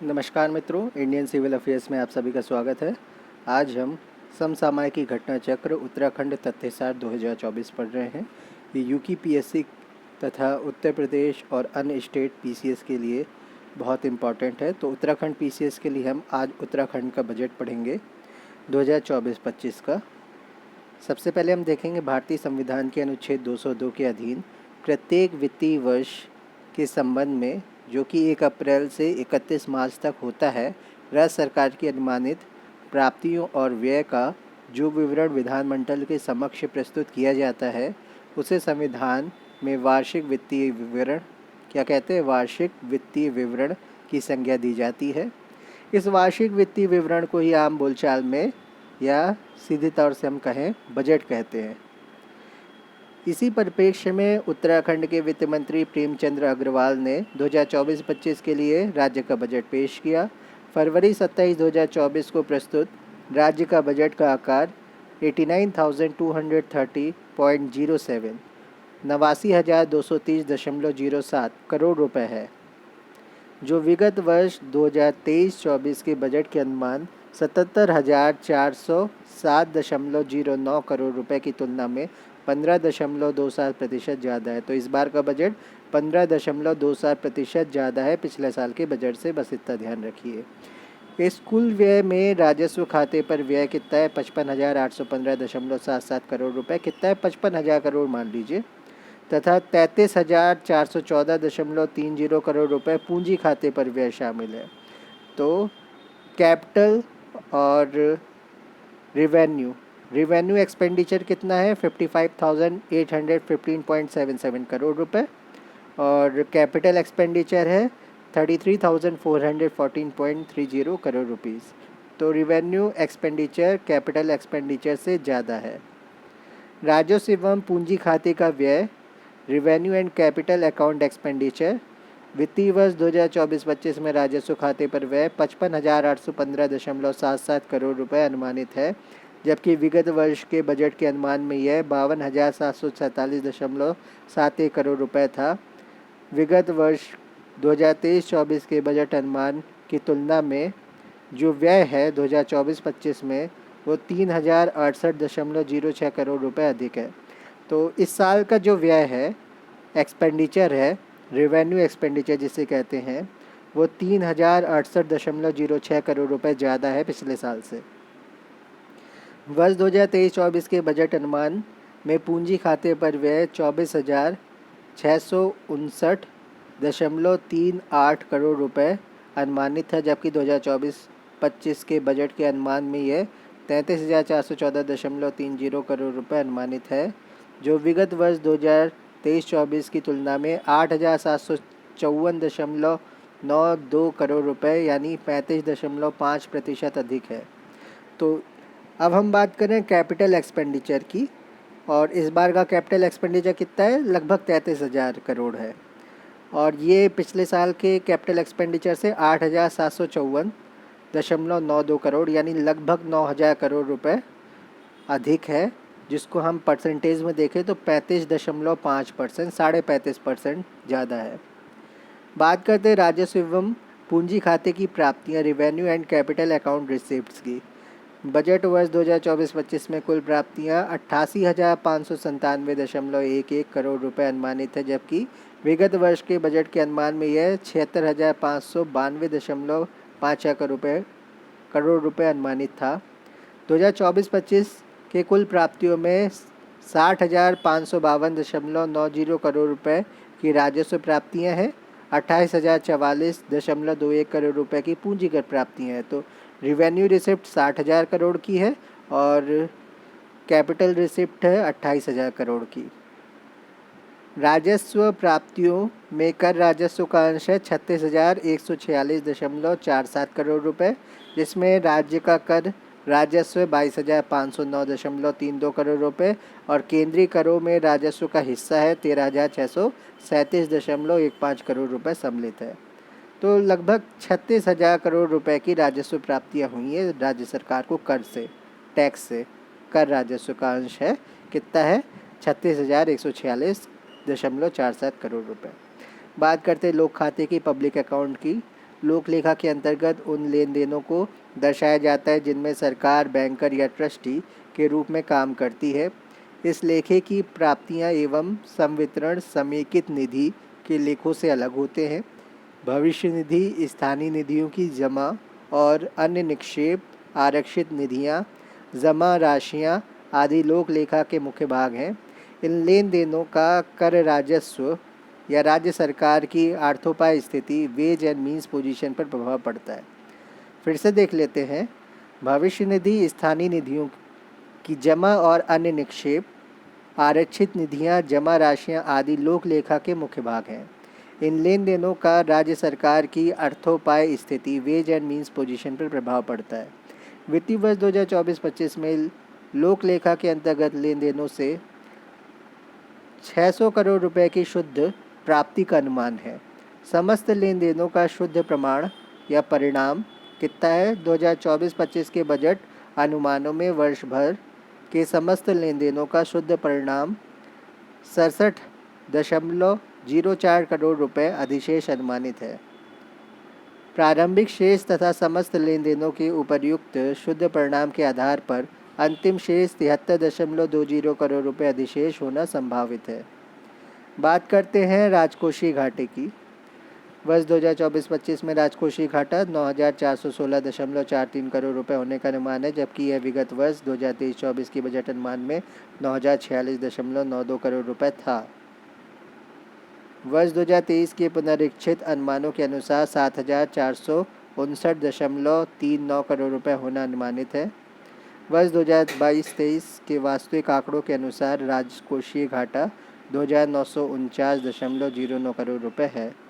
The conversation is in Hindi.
नमस्कार मित्रों, इंडियन सिविल अफेयर्स में आप सभी का स्वागत है। आज हम समसामयिकी घटना चक्र उत्तराखंड तथ्यसार 2024 पढ़ रहे हैं। ये यूपी पीएससी तथा उत्तर प्रदेश और अन्य स्टेट पीसीएस के लिए बहुत इम्पॉर्टेंट है। तो उत्तराखंड पीसीएस के लिए हम आज उत्तराखंड का बजट पढ़ेंगे 2024-25 का। सबसे पहले हम देखेंगे भारतीय संविधान के अनुच्छेद 202 के अधीन प्रत्येक वित्तीय वर्ष के संबंध में, जो कि 1 अप्रैल से 31 मार्च तक होता है, राज्य सरकार की अनुमानित प्राप्तियों और व्यय का जो विवरण विधानमंडल के समक्ष प्रस्तुत किया जाता है, उसे संविधान में वार्षिक वित्तीय विवरण क्या कहते हैं, वार्षिक वित्तीय विवरण की संज्ञा दी जाती है। इस वार्षिक वित्तीय विवरण को ही आम बोलचाल में या सीधे तौर से हम कहें बजट कहते हैं। इसी परिप्रेक्ष्य में उत्तराखंड के वित्त मंत्री प्रेमचंद्र अग्रवाल ने 2024-25 के लिए राज्य का बजट पेश किया। फरवरी 27, 2024 को प्रस्तुत राज्य का बजट का आकार 89,230.07 89,230.07 करोड़ रुपए है, जो विगत वर्ष 2023-24 के बजट के अनुमान 77,407.09 करोड़ रुपए की तुलना में 15.27% ज़्यादा है। तो इस बार का बजट 15.27% ज़्यादा है पिछले साल के बजट से, बस इतना ध्यान रखिए। इस कुल व्यय में राजस्व खाते पर व्यय कितना है, 55,815.77 करोड़ रुपए। कितना है, 55,000 करोड़ मान लीजिए, तथा 33,414.30 करोड़ रुपए पूंजी खाते पर व्यय शामिल है। तो कैपिटल और रिवेन्यू एक्सपेंडिचर कितना है, 55,815.77 करोड़ रुपए, और कैपिटल एक्सपेंडिचर है 33,414.30 करोड़ रुपीज़। तो रिवेन्यू एक्सपेंडिचर कैपिटल एक्सपेंडिचर से ज़्यादा है। राजस्व एवं पूंजी खाते का व्यय revenue and capital account expenditure वित्तीय वर्ष 2024-25 में राजस्व खाते पर व्यय 55,815.77 करोड़ रुपए अनुमानित है, जबकि विगत वर्ष के बजट के अनुमान में यह 52,747.71 करोड़ रुपए था। विगत वर्ष 2023-24 के बजट अनुमान की तुलना में जो व्यय है 2024-25 में वो 3,068.06 करोड़ रुपए अधिक है। तो इस साल का जो व्यय है, एक्सपेंडिचर है, रेवेन्यू एक्सपेंडिचर जिसे कहते हैं, वो 3,068.06 करोड़ रुपए ज़्यादा है पिछले साल से। वर्ष 2023-24 के बजट अनुमान में पूंजी खाते पर व्यय 24,659.38 करोड़ रुपए अनुमानित है, जबकि 2024-25 के बजट के अनुमान में यह 33,414.30 करोड़ रुपए अनुमानित है, जो विगत वर्ष 2023-24 की तुलना में 8,754.92 करोड़ रुपए यानी 35.5% अधिक है। तो अब हम बात करें कैपिटल एक्सपेंडिचर की, और इस बार का कैपिटल एक्सपेंडिचर कितना है, लगभग 33,000 करोड़ है, और ये पिछले साल के कैपिटल एक्सपेंडिचर से 8,754.92 करोड़ यानी लगभग 9,000 करोड़ रुपए अधिक है, जिसको हम परसेंटेज में देखें तो 35.5%, 35.5% ज़्यादा है। बात करते हैं राजस्व एवं पूंजी खाते की प्राप्तियां revenue and capital account receipts की। बजट वर्ष 2024-25 में कुल प्राप्तियां 88,597.11 करोड़ रुपए अनुमानित है, जबकि विगत वर्ष के बजट के अनुमान में यह 76,592.56 करोड़ रुपए अनुमानित था। 2024-25 के कुल प्राप्तियों में 60,552.90 करोड़ रुपए की राजस्व प्राप्तियां हैं, 28,044.21 करोड़ रुपए की पूंजीगत प्राप्तियां हैं। तो रिवेन्यू रिसिप्ट 60,000 करोड़ की है और कैपिटल रिसिप्ट है 28,000 करोड़ की। राजस्व प्राप्तियों में कर राजस्व का अंश है 36,146.47 करोड़ रुपए, जिसमें राज्य का कर राजस्व 22,509.32 करोड़ रुपए और केंद्रीय करों में राजस्व का हिस्सा है 13,637.15 करोड़ रुपए सम्मिलित है। तो लगभग 36,000 करोड़ रुपए की राजस्व प्राप्तियां हुई हैं राज्य सरकार को कर से, टैक्स से। कर राजस्व का अंश है कितना है, 36,146.47 करोड़ रुपए। बात करते हैं लोक खाते की, पब्लिक अकाउंट की, लोक लेखा के अंतर्गत उन लेन देनों को दर्शाया जाता है जिनमें सरकार बैंकर या ट्रस्टी के रूप में काम करती है। इस लेखे की प्राप्तियां एवं संवितरण समेकित निधि के लेखों से अलग होते हैं। भविष्य निधि, स्थानीय निधियों की जमा और अन्य निक्षेप, आरक्षित निधियां, जमा राशियां आदि लोक लेखा के मुख्य भाग हैं। इन लेन देनों का कर राजस्व या राज्य सरकार की आर्थोपाय स्थिति, वेज एंड मीन्स पोजीशन पर प्रभाव पड़ता है। फिर से देख लेते हैं। भविष्य निधि, स्थानीय निधियों की जमा और अन्य निक्षेप, आरक्षित निधियां, जमा राशियां आदि लोक लेखा के मुख्य भाग हैं। इन लेन देनों का राज्य सरकार की अर्थोपाय स्थिति, वेज एंड मीन्स पोजीशन पर प्रभाव पड़ता है। वित्तीय वर्ष 2024-25 में लोक लेखा के अंतर्गत लेन देनों से 600 करोड़ रुपए की शुद्ध प्राप्ति का अनुमान है। समस्त लेन देनों का शुद्ध प्रमाण या परिणाम कितना है? 2024-25 के बजट अनुमानों में वर्ष भर के समस्त लेन देनों का शुद्ध परिणाम 67.04 करोड़ रुपए अधिशेष अनुमानित है। प्रारंभिक शेष तथा समस्त लेन देनों के उपर्युक्त शुद्ध परिणाम के आधार पर अंतिम शेष 73.20 करोड़ रुपए अधिशेष होना संभावित है। बात करते हैं राजकोषीय घाटे की। वर्ष 2024-25 में राजकोषीय घाटा 9,416.43 करोड़ रुपए होने का अनुमान है, जबकि यह विगत वर्ष 2023-24 की बजट अनुमान में 9,046.92 करोड़ रुपए था। वर्ष 2023 के पुनरीक्षित अनुमानों के अनुसार 7,459.39 करोड़ रुपए होना अनुमानित है। वर्ष 2022-23 के वास्तविक आंकड़ों के अनुसार राजकोषीय घाटा 2,949.09 करोड़ रुपए है।